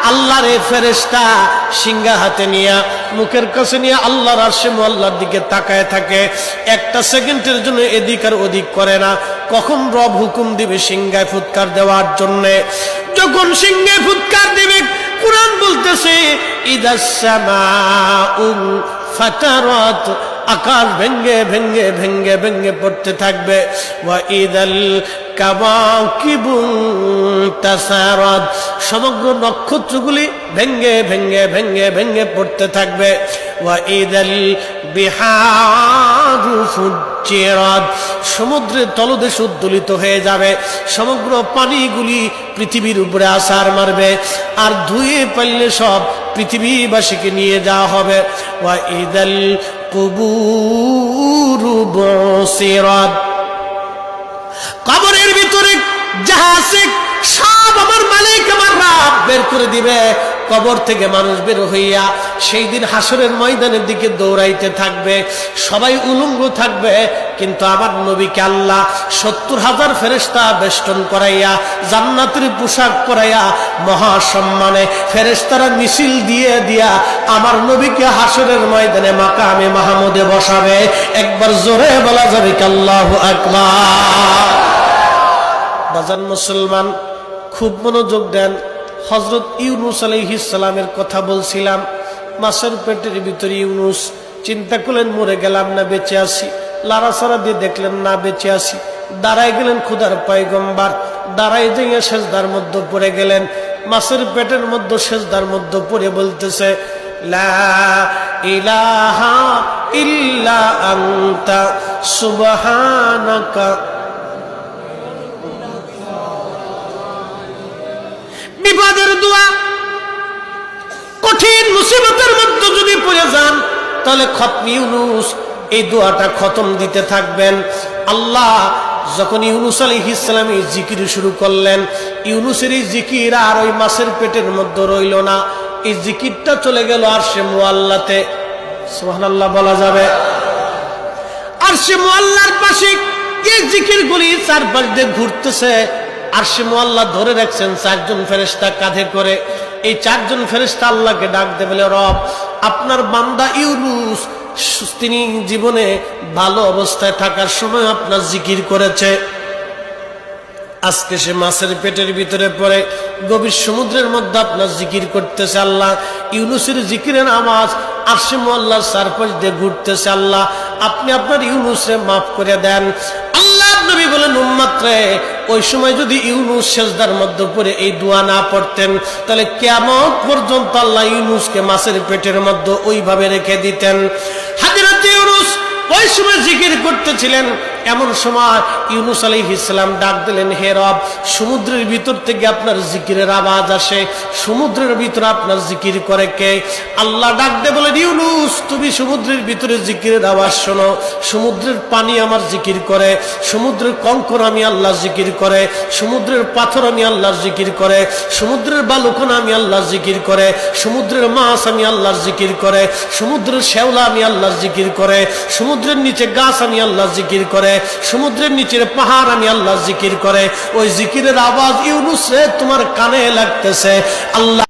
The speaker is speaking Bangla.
আল্লাহর এই ফেরেশতা সিংহা হাতে নিয়ে মুখের কাছে নিয়ে আল্লাহর আরশে মুআল্লার দিকে তাকায় থাকে, একটা সেকেন্ডের জন্য এদিক আর ওদিক করে না। কখন রব হুকুম দিবে সিংহায় ফুৎকার দেওয়ার জন্য, যখন সিংহায় ফুৎকার দিবে কুরআন বলতেছে ইদাস সামাউ ফাতারাত, আকাশ ভেঙ্গে ভেঙ্গে ভেঙ্গে ভেঙ্গে পড়তে থাকবে। ওয়া ইদাল কাওয়াকিবু তাসারাত, সমগ্র নক্ষত্রগুলি ভেঙ্গে ভেঙ্গে ভেঙ্গে ভেঙ্গে পড়তে থাকবে। ওয়া ইদাল বিহারু ফুজ্জিরাত, সমুদ্রের তলদেশ উদ্দোলিত হয়ে যাবে, সমগ্র পানিগুলি পৃথিবীর উপরে আছাড় মারবে, আর ধুয়ে পাইলে সব পৃথিবীবাসীকে নিয়ে যাওয়া হবে। ওয়া ইদাল কুবুরু বুসিরাত, কবরের ভিতরে যাহা আছে সব আমার মালিক আমার রব বের করে দিবে। কবর থেকে মানুষ বের হইয়া সেই দিন হাসরের ময়দানের দিকে দৌড়াইতে থাকবে, সবাই উলঙ্গ থাকবে, কিন্তু আমার নবীকে আল্লাহ ৭০,০০০ ফেরেশতা বেষ্টন করাইয়া জান্নাতের পোশাক পরাইয়া মহা সম্মানে ফেরেশতারা মিছিল দিয়ে দিয়া আমার নবীকে হাসরের ময়দানে মাকামে মাহমুদে বসাবে। একবার জোরে বলা যাবে কি আল্লাহু আকবার। বাজান মুসলমান, খুব মনোযোগ দেন। হযরত ইউনূস আলাইহিস সালামের কথা বলছিলাম, মাছের পেটের ভিতরে ইউনূস। চিন্তা করলেন মরে গেলাম না বেঁচে আছি, লাড়াচাড়া দিয়ে দেখলেন না বেঁচে আছি, দাঁড়ায় গেলেন খোদার পয়গম্বর, দাঁড়ায় দিয়ে সেজদার মধ্যে পড়ে গেলেন। মাছের পেটের মধ্যে সেজদার মধ্যে পড়ে বলতেছে লা ইলাহা ইল্লা আনতা সুবহানাকা। বিপদের দোয়া, কঠিন মুসিবতের মধ্যে যদি পড়ে যান তাহলে খতম ইউনূস এই দোয়াটা খতম দিতে থাকবেন। আল্লাহ যখন ইউনূস আলাইহিস সালাম এই জিকির শুরু করলেন, ইউনূসের এই জিকির আর ওই মাছের পেটের মধ্যে রইল না, এই জিকিরটা চলে গেল আরশে মুআল্লাতে। সুবহানাল্লাহ বলা যাবে। আরশে মুআল্লার পাশে এই জিকিরগুলি চারপাশ দিয়ে ঘুরতেছে। আরশে মুআল্লা ধরে রাখছেন ৪ জন ফেরেশতা কাঁধে করে। এই ৪ জন ফেরেশতা আল্লাহকে ডাক দেবে, বলে রব আপনার বান্দা ইউনূস তিনি জীবনে ভালো অবস্থায় থাকার সময় আপনার জিকির করেছে, আজকে সে মাছের পেটের ভিতরে পড়ে গভীর সমুদ্রের মধ্যে আপনার জিকির করতেছে। আল্লাহ ইউনূসের জিকিরের আওয়াজ আরশে মুআল্লার চারপাশ দিয়ে ঘুরতেছে। আল্লাহ আপনি আপনার ইউনূসকে মাফ করে দেন। আল্লাহ নবী বলেন উম্মত রে, ওই সময় যদি ইউনূস সেজদার মধ্যে পড়ে এই দোয়া না পড়তেন তাহলে কিয়ামত পর্যন্ত আল্লাহ ইউনূসকে মাছের পেটের মধ্যে ওইভাবে রেখে দিতেন। হযরত ইউনূস ওই সময় জিকির করতেছিলেন, এমন সময় ইউনূস আলাইহিস সালাম ডাক দিলেন, হে রব সমুদ্রের ভিতর থেকে আপনার জিকিরের আওয়াজ আসে, সমুদ্রের ভিতরে আপনার জিকির করে কে? আল্লাহ ডাক দিয়ে বলেন, ইউনূস তুমি সমুদ্রের ভিতরে জিকিরের আওয়াজ শোনো। সমুদ্রের পানি আমার জিকির করে, সমুদ্রের কঙ্কর আমি আল্লাহ জিকির করে, সমুদ্রের পাথর আমি আল্লাহর জিকির করে, সমুদ্রের বালুকণা আমি আল্লাহর জিকির করে, সমুদ্রের মাছ আমি আল্লাহর জিকির করে, সমুদ্রের শ্যাওলা আমি আল্লাহর জিকির করে, সমুদ্রের নিচে গাছ আমি আল্লাহর জিকির করে, সমুদ্রের নিচের পাহাড় আমি আল্লাহর জিকির করে। ওই জিকিরের আওয়াজ ইউনূস রে তোমার কানে লাগতেছে। আল্লাহ